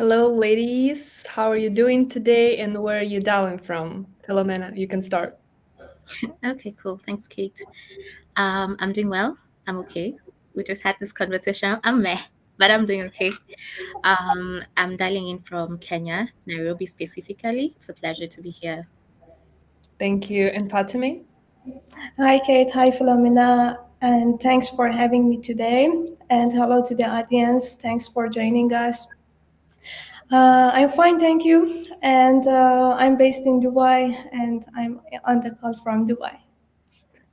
Hello, ladies. How are you doing today and where are you dialing from? Philomena, you can start. Okay, cool. Thanks, Kate. I'm doing well. I'm okay. We just had this conversation. I'm meh, but I'm doing okay. I'm dialing in from Kenya, Nairobi specifically. It's a pleasure to be here. Thank you. And Fatemeh? Hi, Kate. Hi, Philomena. And thanks for having me today. And hello to the audience. Thanks for joining us. I'm fine, thank you. And I'm based in Dubai and I'm on the call from Dubai.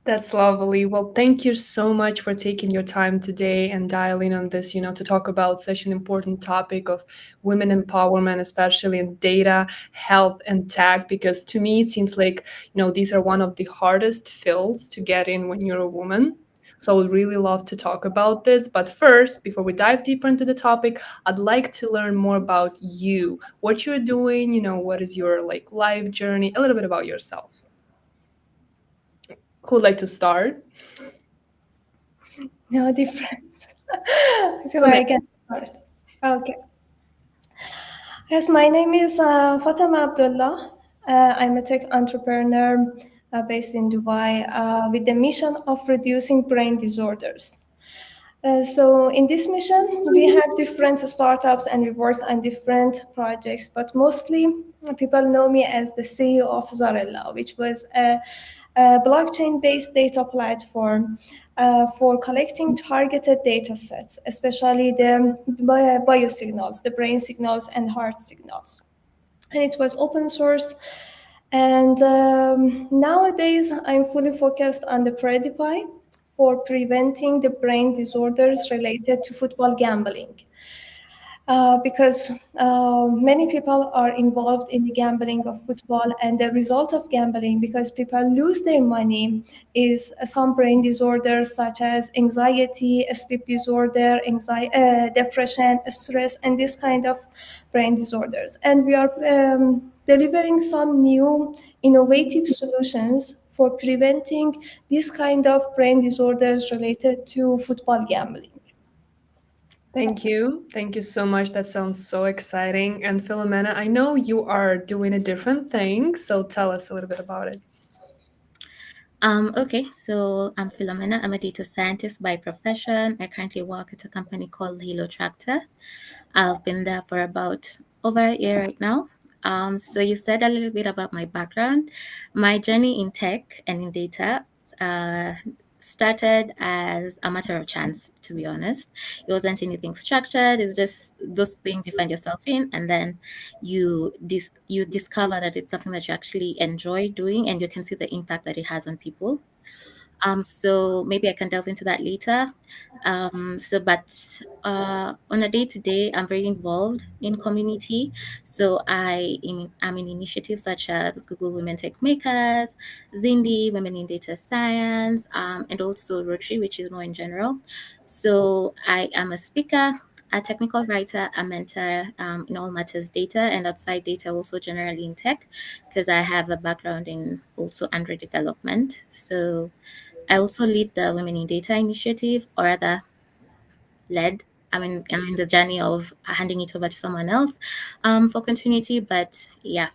That's lovely. Well, thank you so much for taking your time today and dialing on this, to talk about such an important topic of women empowerment, especially in data, health, and tech, because to me, it seems like, these are one of the hardest fields to get in when you're a woman. So I would really love to talk about this. But first, before we dive deeper into the topic, I'd like to learn more about you, what you're doing, what is your life journey, a little bit about yourself. Who would like to start? No difference. So Philomena. I can start. Okay. Yes, my name is Fatemeh Abdollah. I'm a tech entrepreneur based in Dubai with the mission of reducing brain disorders. So in this mission, we have different startups and we work on different projects, but mostly people know me as the CEO of Zarela, which was a blockchain-based data platform for collecting targeted data sets, especially the biosignals, the brain signals and heart signals. And it was open source. And nowadays, I'm fully focused on the Predipie for preventing the brain disorders related to football gambling. Because many people are involved in the gambling of football, and the result of gambling, because people lose their money, is some brain disorders such as anxiety, sleep disorder, depression, stress, and this kind of brain disorders. And we are delivering some new innovative solutions for preventing this kind of brain disorders related to football gambling. Thank you. Thank you so much. That sounds so exciting. And Philomena, I know you are doing a different thing, so tell us a little bit about it. Okay, so I'm Philomena. I'm a data scientist by profession. I currently work at a company called Tractor. I've been there for about over a year right now. So you said a little bit about my background. My journey in tech and in data uh, started as a matter of chance, to be honest. It wasn't anything structured. It's just those things you find yourself in, and then you discover that it's something that you actually enjoy doing, and you can see the impact that it has on people. So maybe I can delve into that later. But on a day to day, I'm very involved in community. So I'm in initiatives such as Google Women Tech Makers, Zindi, Women in Data Science, and also Rotary, which is more in general. So I am a speaker, a technical writer, a mentor in all matters data and outside data, also generally in tech, because I have a background in also Android development. So I also lead the Women in Data initiative, or rather, led. I'm in the journey of handing it over to someone else for continuity. But yeah,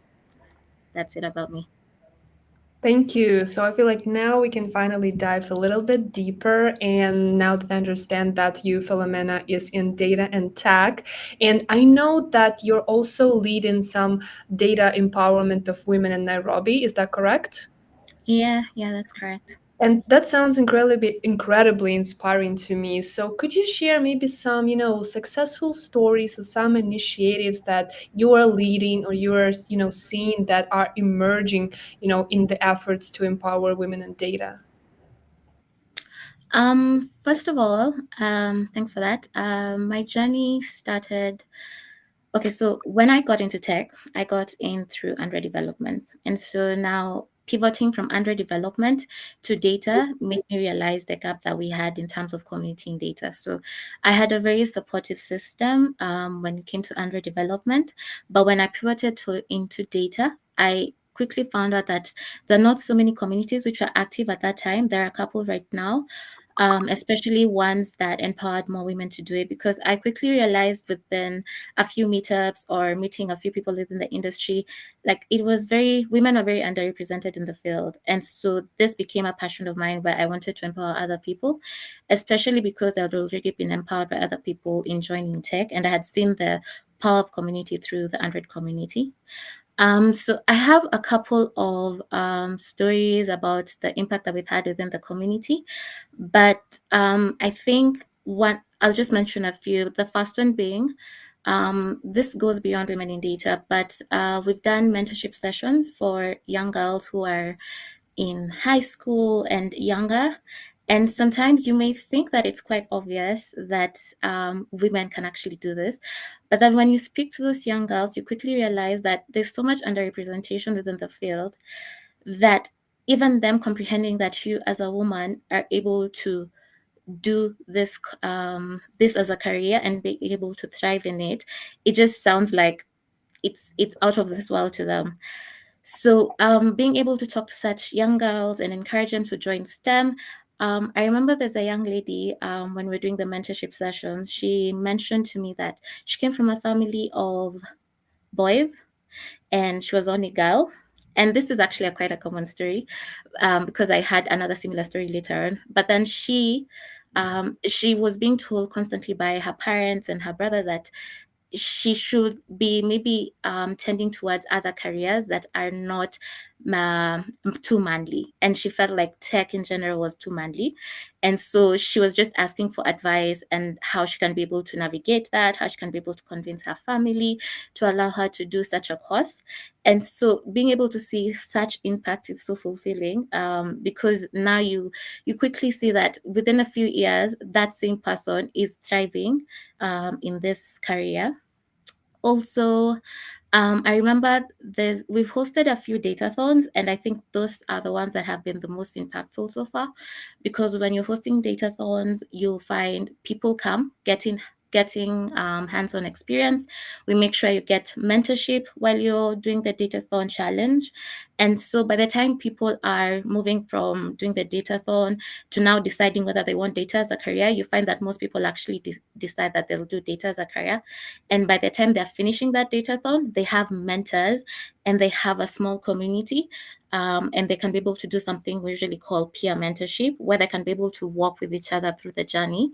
that's it about me. Thank you. So I feel like now we can finally dive a little bit deeper. And now that I understand that you, Philomena, is in data and tech, and I know that you're also leading some data empowerment of women in Nairobi. Is that correct? Yeah, that's correct. And that sounds incredibly inspiring to me. So could you share maybe some, successful stories or some initiatives that you are leading or you are, seeing that are emerging, in the efforts to empower women in data? First of all, thanks for that. My journey started. Okay, so when I got into tech, I got in through Android development. And so now pivoting from Android development to data made me realize the gap that we had in terms of community in data. So I had a very supportive system when it came to Android development. But when I pivoted into data, I quickly found out that there are not so many communities which were active at that time. There are a couple right now. especially ones that empowered more women to do it. Because I quickly realized within a few meetups or meeting a few people within the industry, like it was very, women are very underrepresented in the field. And so this became a passion of mine where I wanted to empower other people, especially because I had already been empowered by other people in joining tech, and I had seen the power of community through the Android community. So I have a couple of stories about the impact that we've had within the community, but I think one, I'll just mention a few. The first one being, this goes beyond women in data, but we've done mentorship sessions for young girls who are in high school and younger. And sometimes you may think that it's quite obvious that women can actually do this. But then when you speak to those young girls, you quickly realize that there's so much underrepresentation within the field that even them comprehending that you as a woman are able to do this as a career and be able to thrive in it, it just sounds like it's out of this world to them. So being able to talk to such young girls and encourage them to join STEM. I remember there's a young lady when we are doing the mentorship sessions, she mentioned to me that she came from a family of boys and she was only girl. And this is actually quite a common story because I had another similar story later on. But then she was being told constantly by her parents and her brothers that she should be maybe tending towards other careers that are not uh, too manly, and she felt like tech in general was too manly. And so she was just asking for advice and how she can be able to navigate that, how she can be able to convince her family to allow her to do such a course. And so being able to see such impact is so fulfilling, because now you quickly see that within a few years that same person is thriving in this career. Also, I remember we've hosted a few datathons, and I think those are the ones that have been the most impactful so far. Because when you're hosting datathons, you'll find people come getting hands-on experience. We make sure you get mentorship while you're doing the datathon challenge. And so by the time people are moving from doing the datathon to now deciding whether they want data as a career, you find that most people actually decide that they'll do data as a career. And by the time they're finishing that datathon, they have mentors and they have a small community. And they can be able to do something we usually call peer mentorship, where they can be able to walk with each other through the journey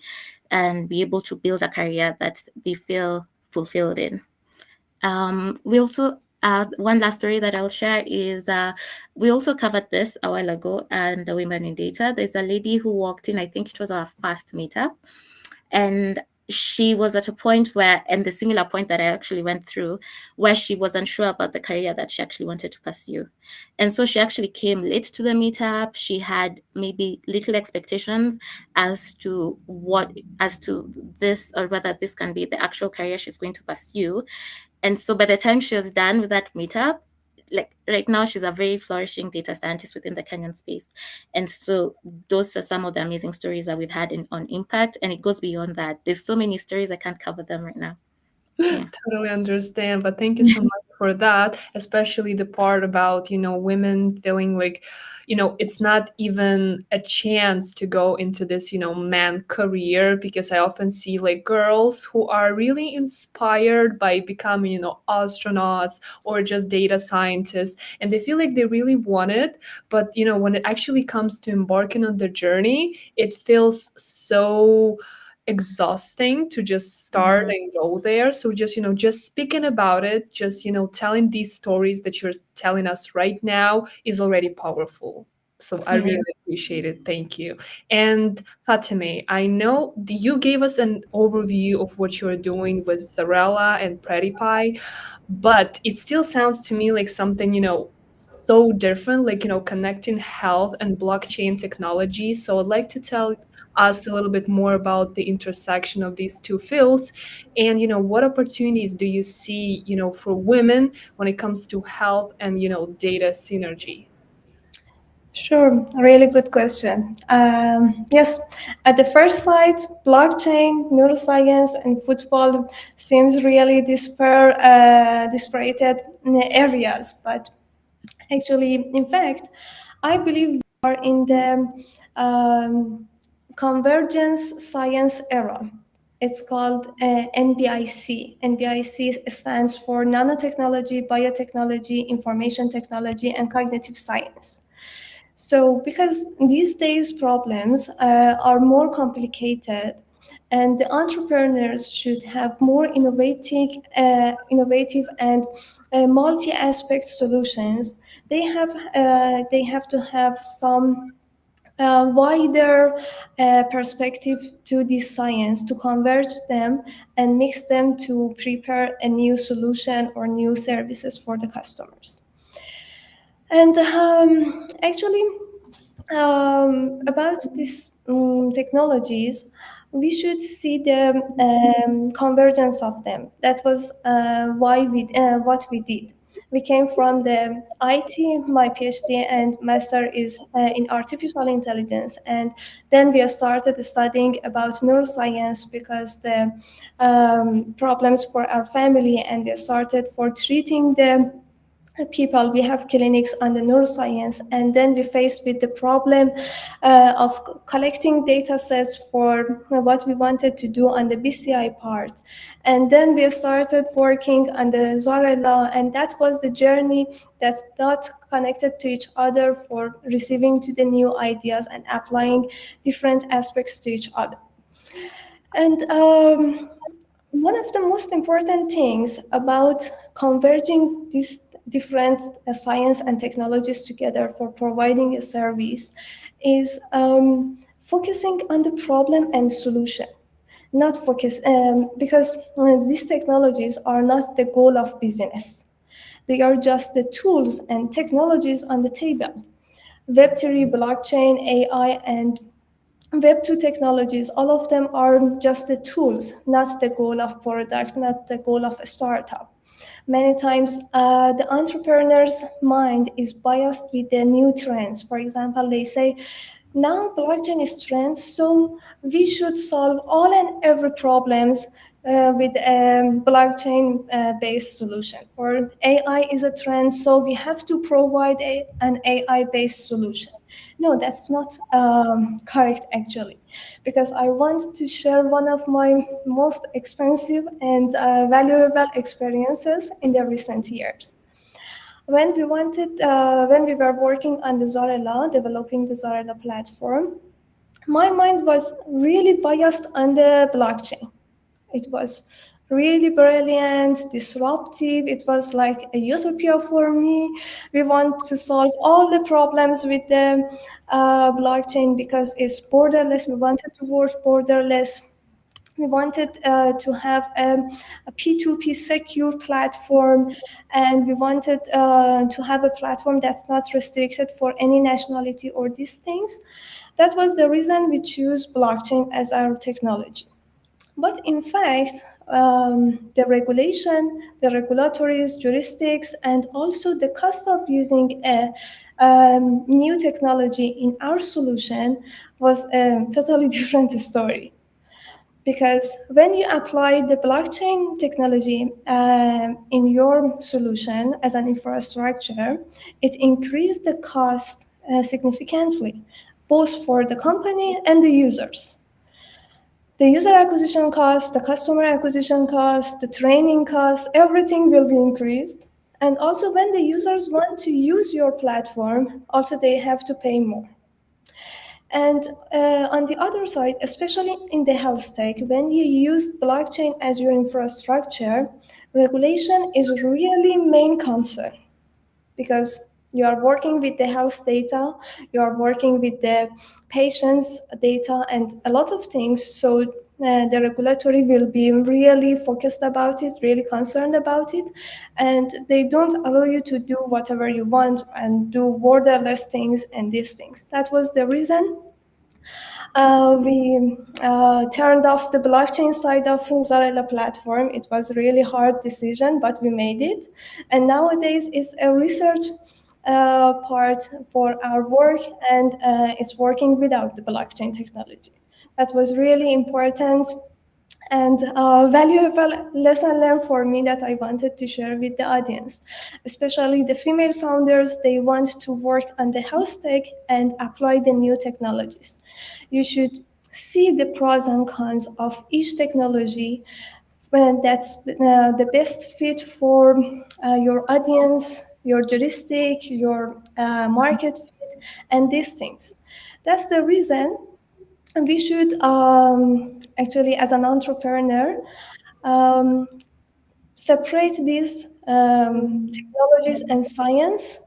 and be able to build a career that they feel fulfilled in. We also one last story that I'll share is we also covered this a while ago, and the Women in Data. There's a lady who walked in, I think it was our first meetup, and she was at a point where, and the similar point that I actually went through, where she wasn't sure about the career that she actually wanted to pursue. And so she actually came late to the meetup. She had maybe little expectations as to this, or whether this can be the actual career she's going to pursue. And so by the time she was done with that meetup, like right now, she's a very flourishing data scientist within the Kenyan space. And so those are some of the amazing stories that we've had on Impact. And it goes beyond that. There's so many stories, I can't cover them right now. Yeah. Totally understand, but thank you so much for that, especially the part about, women feeling like, it's not even a chance to go into this, man career, because I often see like girls who are really inspired by becoming, astronauts or just data scientists, and they feel like they really want it, but, when it actually comes to embarking on the journey, it feels so exhausting to just start Mhm. and go there. So just, just speaking about it, just, telling these stories that you're telling us right now is already powerful. So I Yeah. really appreciate it. Thank you. And Fatemeh, I know you gave us an overview of what you're doing with Zarela and Predipie, but it still sounds to me like something, so different, like, connecting health and blockchain technology. So I'd like to tell us a little bit more about the intersection of these two fields, and, what opportunities do you see, for women when it comes to health and, data synergy? Sure, really good question. Yes, at the first sight, blockchain, neuroscience, and football seems really disparate areas, but actually, in fact, I believe we are in the um, convergence science era. It's called NBIC. NBIC stands for nanotechnology, biotechnology, information technology, and cognitive science. So, because these days problems are more complicated, and the entrepreneurs should have more innovative and multi-aspect solutions. They have to have some wider perspective to this science to converge them and mix them to prepare a new solution or new services for the customers. And actually, about these technologies, we should see the convergence of them. That was what we did. We came from the IT. My PhD and master is in artificial intelligence, and then we started studying about neuroscience because the problems for our family, and we started for treating the people. We have clinics on the neuroscience, and then we faced with the problem of collecting data sets for what we wanted to do on the BCI part. And then we started working on the Zarela, and that was the journey that got connected to each other for receiving to the new ideas and applying different aspects to each other. And one of the most important things about converging these different science and technologies together for providing a service is focusing on the problem and solution. Not focus, because these technologies are not the goal of business. They are just the tools and technologies on the table. Web3, blockchain, AI, and Web2 technologies, all of them are just the tools, not the goal of product, not the goal of a startup. Many times, the entrepreneur's mind is biased with the new trends. For example, they say, now blockchain is trend, so we should solve all and every problems with a blockchain-based solution. Or AI is a trend, so we have to provide an AI-based solution. No, that's not correct actually, because I want to share one of my most expensive and valuable experiences in the recent years. When we were working on the Zarela, developing the Zarela platform, my mind was really biased on the blockchain. It was really brilliant, disruptive. It was like a utopia for me. We want to solve all the problems with the blockchain because it's borderless. We wanted to work borderless. We wanted to have a P2P secure platform, and we wanted to have a platform that's not restricted for any nationality or these things. That was the reason we choose blockchain as our technology. But in fact, the regulation, the regulatories, juristics, and also the cost of using a new technology in our solution was a totally different story. Because when you apply the blockchain technology in your solution as an infrastructure, it increased the cost significantly, both for the company and the users. The user acquisition cost, the customer acquisition cost, the training cost, everything will be increased. And also when the users want to use your platform, also they have to pay more. And on the other side, especially in the health tech, when you use blockchain as your infrastructure, regulation is really main concern, because you are working with the health data, you are working with the patient's data, and a lot of things. So the regulatory will be really focused about it, really concerned about it, and they don't allow you to do whatever you want and do borderless things and these things. That was the reason we turned off the blockchain side of Zarela platform. It was a really hard decision, but we made it. And nowadays it's a research part for our work, and it's working without the blockchain technology. That was really important and valuable lesson learned for me that I wanted to share with the audience. Especially the female founders, they want to work on the health tech and apply the new technologies. You should see the pros and cons of each technology, and that's the best fit for your audience, your juristic, your market fit, and these things. That's the reason we should actually, as an entrepreneur, um, separate these technologies and science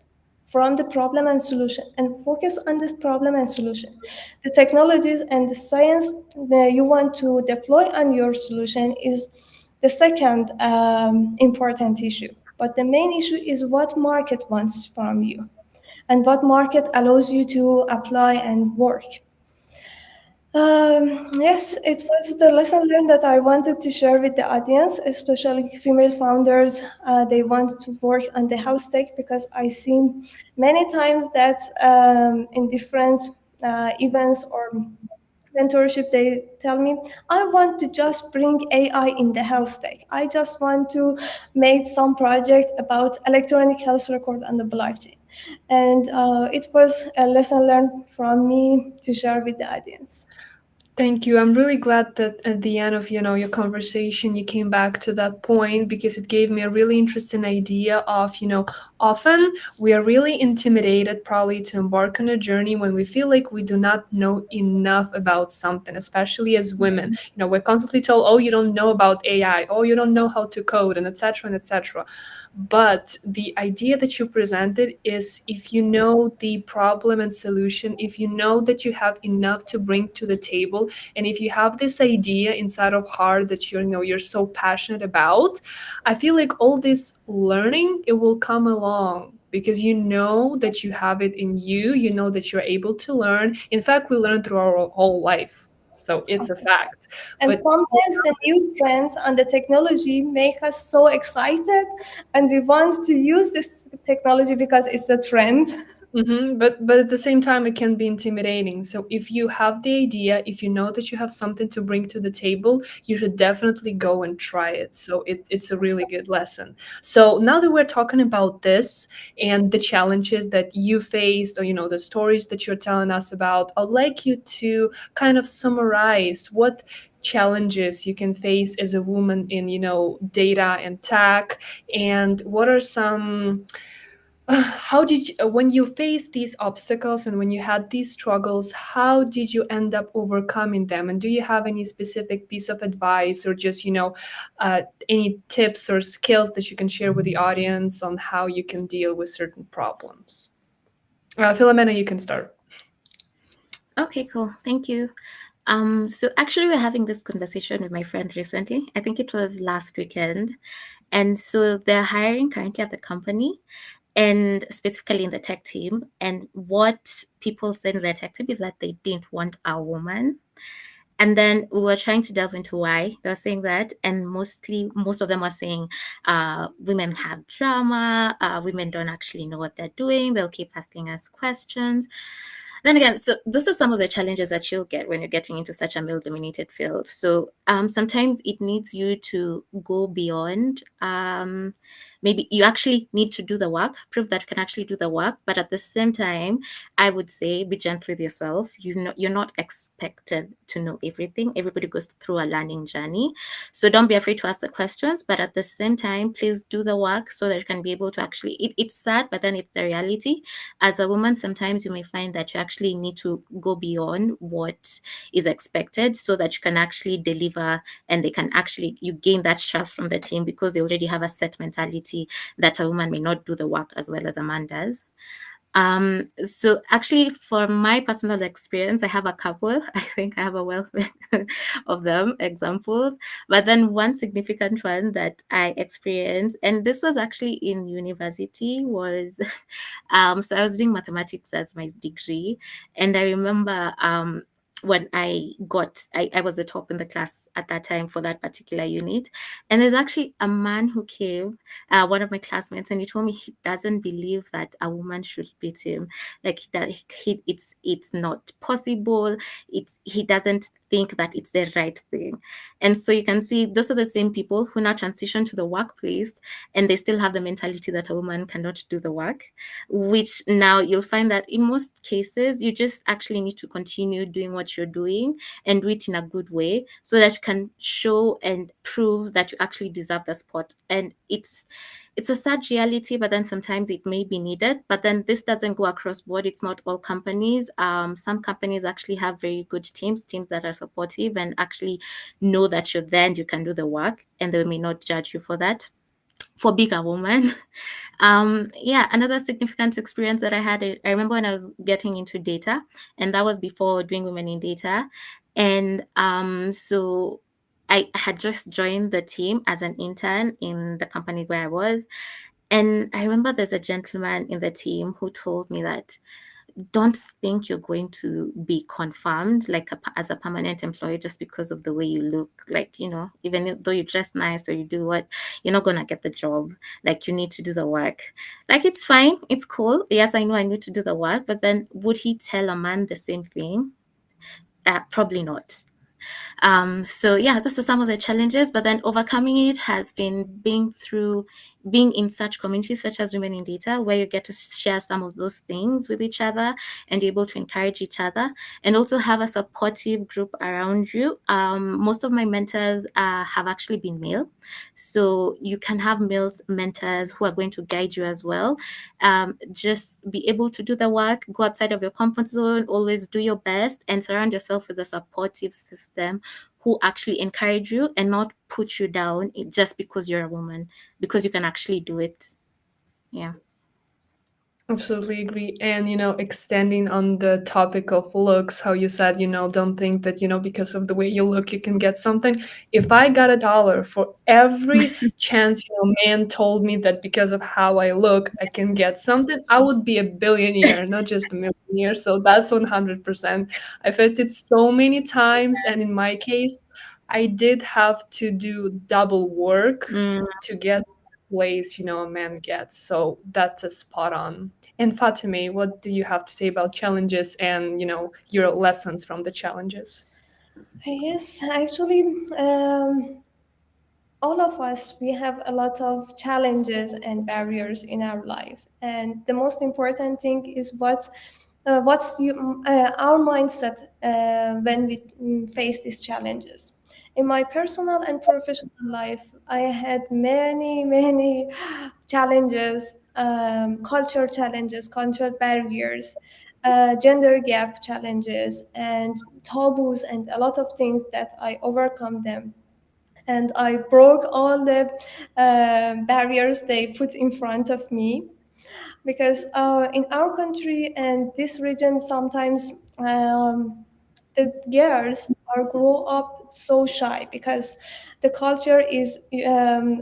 from the problem and solution and focus on the problem and solution. The technologies and the science that you want to deploy on your solution is the second important issue. But the main issue is what market wants from you and what market allows you to apply and work. Yes, it was the lesson learned that I wanted to share with the audience, especially female founders. They want to work on the health tech because I see many times that in different events or mentorship, they tell me, I want to just bring AI in the health tech. I just want to make some project about electronic health record on the blockchain. And it was a lesson learned from me to share with the audience. Thank you. I'm really glad that at the end of, your conversation, you came back to that point because it gave me a really interesting idea of, often we are really intimidated probably to embark on a journey when we feel like we do not know enough about something, especially as women. We're constantly told, oh, you don't know about AI, oh, you don't know how to code, and etc. and etc. But the idea that you presented is if you know the problem and solution, if you know that you have enough to bring to the table, and if you have this idea inside of heart that you're so passionate about, I feel like all this learning, it will come along because you know that you have it in you, you know that you're able to learn. In fact, we learn through our whole life. So it's a fact. And But sometimes the new trends and the technology make us so excited and we want to use this technology because it's a trend. But at the same time, it can be intimidating. So if you have the idea, if you know that you have something to bring to the table, you should definitely go and try it. So it's a really good lesson. So now that we're talking about this and the challenges that you faced, or the stories that you're telling us about, I'd like you to kind of summarize what challenges you can face as a woman in data and tech, and what are some how did you, when you faced these obstacles and when you had these struggles, how did you end up overcoming them? And do you have any specific piece of advice or just, any tips or skills that you can share with the audience on how you can deal with certain problems? Philomena, you can start. Okay, cool. Thank you. So actually, we're having this conversation with my friend recently. I think it was last weekend. And so they're hiring currently at the company, and specifically in the tech team. And what people said in the tech team is that they didn't want a woman. And then we were trying to delve into why they were saying that. And most of them were saying women have drama, women don't actually know what they're doing, they'll keep asking us questions. Then again, so those are some of the challenges that you'll get when you're getting into such a male-dominated field. So sometimes it needs you to go beyond. Maybe you actually need to do the work, prove that you can actually do the work. But at the same time, I would say be gentle with yourself. You're not expected to know everything. Everybody goes through a learning journey. So don't be afraid to ask the questions. But at the same time, please do the work so that you can be able to actually, it's sad, but then it's the reality. As a woman, sometimes you may find that you actually need to go beyond what is expected so that you can actually deliver, and they can actually, you gain that trust from the team because they already have a set mentality that a woman may not do the work as well as a man does. So actually, for my personal experience, I have a couple. I think I have a wealth of them examples. But then one significant one that I experienced, and this was actually in university, was so I was doing mathematics as my degree, and I remember when I was the top in the class at that time for that particular unit. And there's actually a man who came, one of my classmates, and he told me he doesn't believe that a woman should beat him. Like that, it's not possible. He doesn't think that it's the right thing. And so you can see those are the same people who now transition to the workplace, and they still have the mentality that a woman cannot do the work, which now you'll find that in most cases, you just actually need to continue doing what you're doing and do it in a good way so that you can show and prove that you actually deserve the spot. And it's a sad reality, but then sometimes it may be needed. But then this doesn't go across board. It's not all companies. Some companies actually have very good teams that are supportive and actually know that you're there and you can do the work, and they may not judge you for that. For being a woman, yeah, another significant experience that I had, I remember when I was getting into data, and that was before doing Women in Data. And so I had just joined the team as an intern in the company where I was. And I remember there's a gentleman in the team who told me that don't think you're going to be confirmed like as a permanent employee just because of the way you look. Like, even though you dress nice or you do what, you're not going to get the job. Like, you need to do the work. Like, it's fine. It's cool. Yes, I know I need to do the work. But then would he tell a man the same thing? Probably not. So yeah, those are some of the challenges, but then overcoming it has been being in such communities such as Women in Data, where you get to share some of those things with each other and able to encourage each other, and also have a supportive group around you. Most of my mentors have actually been male, so you can have male mentors who are going to guide you as well. Just be able to do the work, go outside of your comfort zone, always do your best, and surround yourself with a supportive system who actually encourage you and not put you down just because you're a woman, because you can actually do it. Yeah. Absolutely agree. And, extending on the topic of looks, how you said, don't think that, because of the way you look, you can get something. If I got $1 for every chance, man told me that because of how I look, I can get something, I would be a billionaire, not just a millionaire. So that's 100%. I faced it so many times. And in my case, I did have to do double work Mm. to get the place, a man gets. So that's a spot on. And Fatemeh, what do you have to say about challenges and, your lessons from the challenges? Yes, actually, all of us, we have a lot of challenges and barriers in our life, and the most important thing is our mindset when we face these challenges. In my personal and professional life, I had many challenges, cultural barriers, gender gap challenges, and taboos, and a lot of things that I overcome them, and I broke all the barriers they put in front of me. Because in our country and this region, sometimes the girls are grow up so shy, because the culture is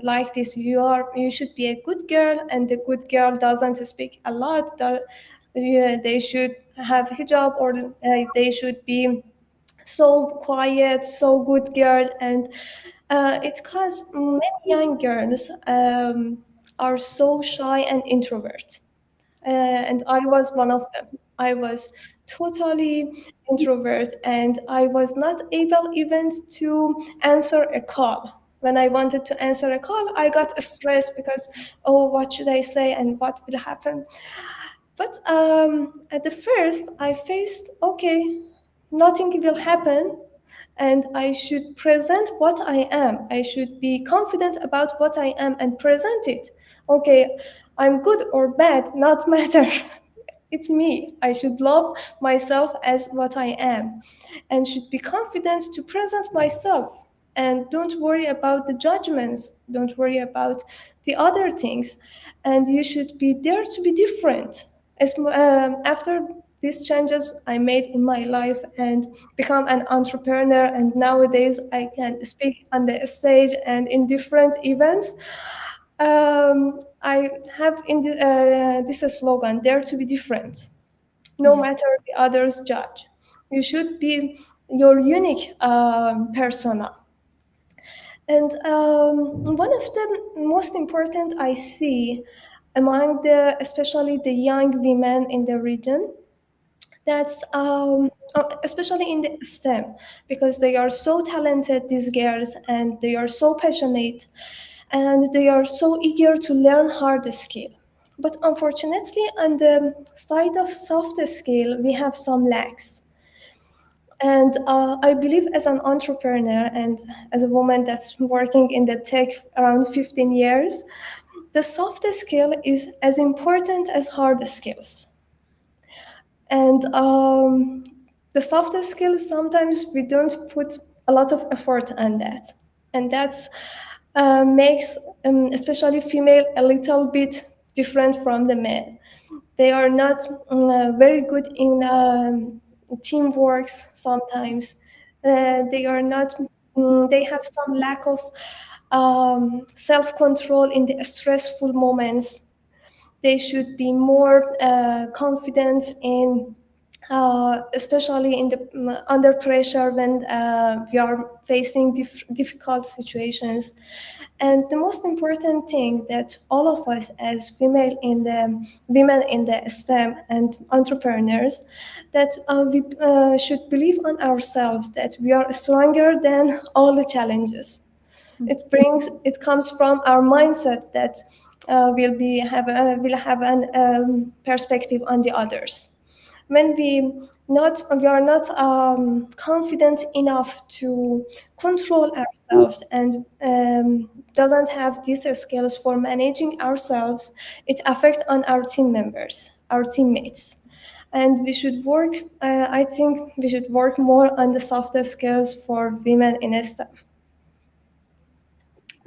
like this: you should be a good girl, and the good girl doesn't speak a lot. Yeah, they should have hijab, or they should be so quiet, so good girl. And it cause many young girls are so shy and introvert, and I was one of them. I was totally introvert, and I was not able even to answer a call. When I wanted to answer a call, I got stressed because, oh, what should I say and what will happen? But at the first, I faced, okay, nothing will happen, and I should present what I am. I should be confident about what I am and present it. Okay, I'm good or bad, not matter. It's me. I should love myself as what I am, and should be confident to present myself. And don't worry about the judgments, don't worry about the other things. And you should be there to be different. After these changes I made in my life and become an entrepreneur, and nowadays I can speak on the stage and in different events, I have this slogan: dare to be different, no Yeah. matter the others judge. You should be your unique persona. And one of the most important I see among especially the young women in the region, that's especially in the STEM, because they are so talented, these girls, and they are so passionate, and they are so eager to learn hard skill. But unfortunately, on the side of soft skill, we have some lacks. And I believe as an entrepreneur and as a woman that's working in the tech around 15 years, the soft skill is as important as hard skills. And the soft skills, sometimes we don't put a lot of effort on that. And that's makes especially female a little bit different from the men. They are not very good in teamwork sometimes. They are not. They have some lack of self-control in the stressful moments. They should be more confident in, especially in the under pressure when we are facing difficult situations. And the most important thing that all of us as women in the STEM and entrepreneurs, that we should believe on ourselves that we are stronger than all the challenges. It comes from our mindset that will have an perspective on the others. When we are not confident enough to control ourselves and doesn't have these skills for managing ourselves, it affects on our team members, our teammates. And we should work. I think we should work more on the softer skills for women in STEM.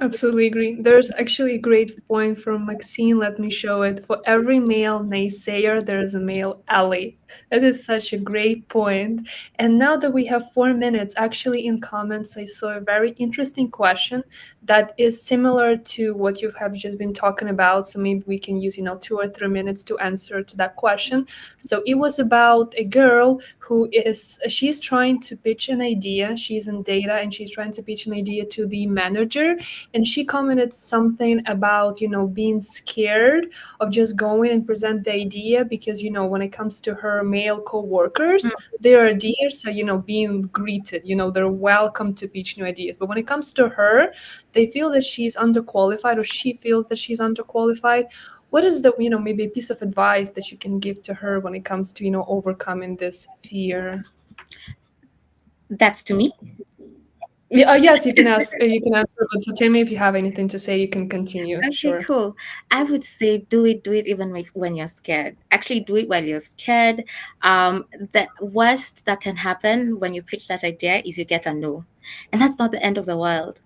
Absolutely agree. There's actually a great point from Maxine. Let me show it. For every male naysayer, there is a male ally. That is such a great point. And now that we have 4 minutes, actually in comments, I saw a very interesting question that is similar to what you have just been talking about. So maybe we can use, 2 or 3 minutes to answer to that question. So it was about a girl she's trying to pitch an idea. She's in data and she's trying to pitch an idea to the manager, and she commented something about being scared of just going and present the idea because when it comes to her male co-workers, their ideas are being greeted, they're welcome to pitch new ideas, but when it comes to her, they feel that she's underqualified, or she feels that she's underqualified. What is the maybe a piece of advice that you can give to her when it comes to overcoming this fear? That's to me. Yeah, yes, you can ask. You can answer, but Fatemeh, if you have anything to say, you can continue. Okay, Sure. cool. I would say do it even when you're scared. Actually, do it while you're scared. The worst that can happen when you pitch that idea is you get a no, and that's not the end of the world.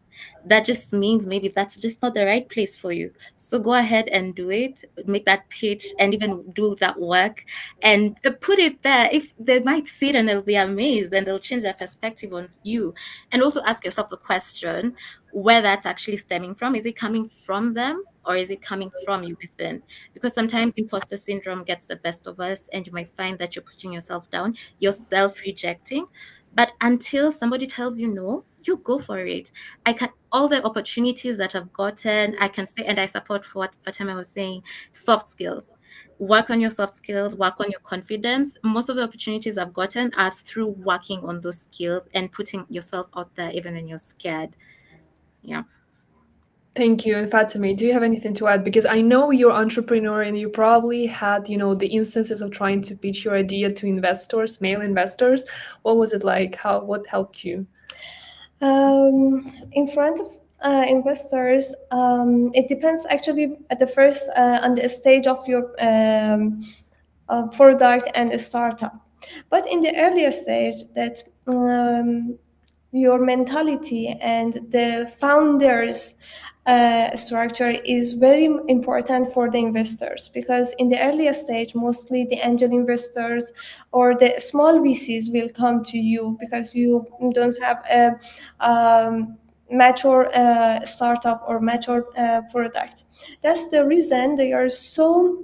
That just means maybe that's just not the right place for you. So go ahead and do it. Make that pitch and even do that work and put it there. If they might see it and they'll be amazed and they'll change their perspective on you. And also ask yourself the question where that's actually stemming from. Is it coming from them or is it coming from you within? Because sometimes imposter syndrome gets the best of us and you might find that you're putting yourself down, you're self rejecting. But until somebody tells you no, you go for it. I can all the opportunities that I've gotten, I can say, and I support for what Fatima was saying, soft skills. Work on your soft skills, work on your confidence. Most of the opportunities I've gotten are through working on those skills and putting yourself out there even when you're scared. Yeah. Thank you. And Fatemeh, do you have anything to add? Because I know you're entrepreneur and you probably had, the instances of trying to pitch your idea to investors, male investors. What was it like? What helped you? In front of investors, it depends actually at the first on the stage of your product and a startup. But in the earlier stage, that your mentality and the founders structure is very important for the investors, because in the earlier stage mostly the angel investors or the small VCs will come to you because you don't have a mature startup or mature product. That's the reason they are so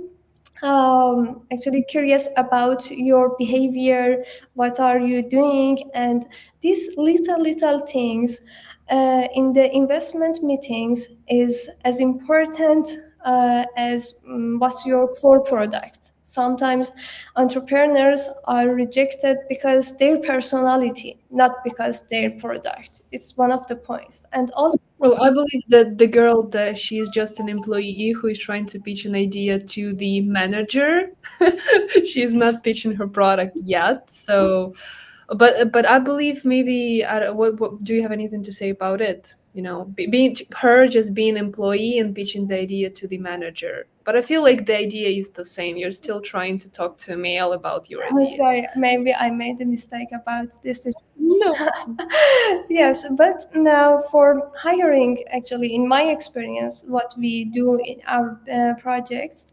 actually curious about your behavior, what are you doing, and these little things in the investment meetings is as important as what's your core product. Sometimes entrepreneurs are rejected because their personality, not because their product. It's one of the points. And also, Well, I believe that the girl that she's just an employee who is trying to pitch an idea to the manager. She's not pitching her product yet. So, but I believe maybe what do you have anything to say about it? You know, being her just being employee and pitching the idea to the manager. But I feel like the idea is the same. You're still trying to talk to a male about your I'm idea. sorry, maybe I made a mistake about this. No. Yes, but now for hiring, actually, in my experience, what we do in our projects,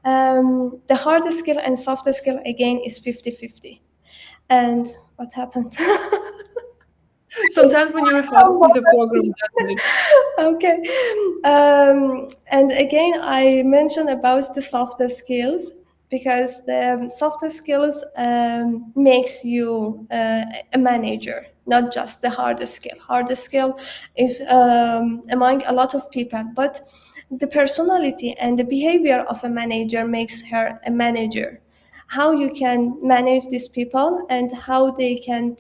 the hard skill and soft skill again is 50-50. And what happened? Sometimes when you're happy, the program does it. Okay. And again, I mentioned about the softer skills because the softer skills makes you a manager, not just the harder skill. Harder skill is among a lot of people, but the personality and the behavior of a manager makes her a manager. How you can manage these people and how they can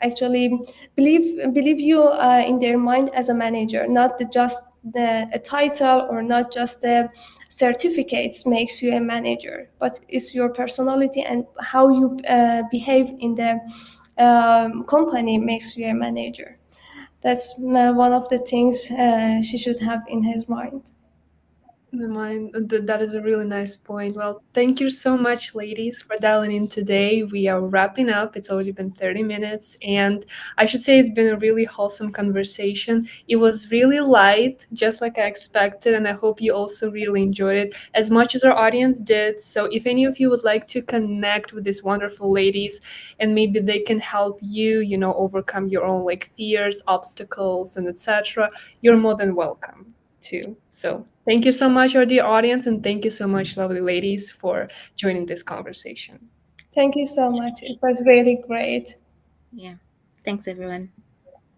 actually believe you in their mind as a manager, not just a title or not just the certificates makes you a manager, but it's your personality and how you behave in the company makes you a manager. That's one of the things she should have in his mind. Never mind. That is a really nice point. Well, thank you so much, ladies, for dialing in today. We are wrapping up. It's already been 30 minutes. And I should say it's been a really wholesome conversation. It was really light, just like I expected. And I hope you also really enjoyed it as much as our audience did. So if any of you would like to connect with these wonderful ladies and maybe they can help you, overcome your own like fears, obstacles, and etc., you're more than welcome too. So thank you so much, our dear audience, and thank you so much, lovely ladies, for joining this conversation. Thank you so much. It was really great. Yeah. Thanks, everyone.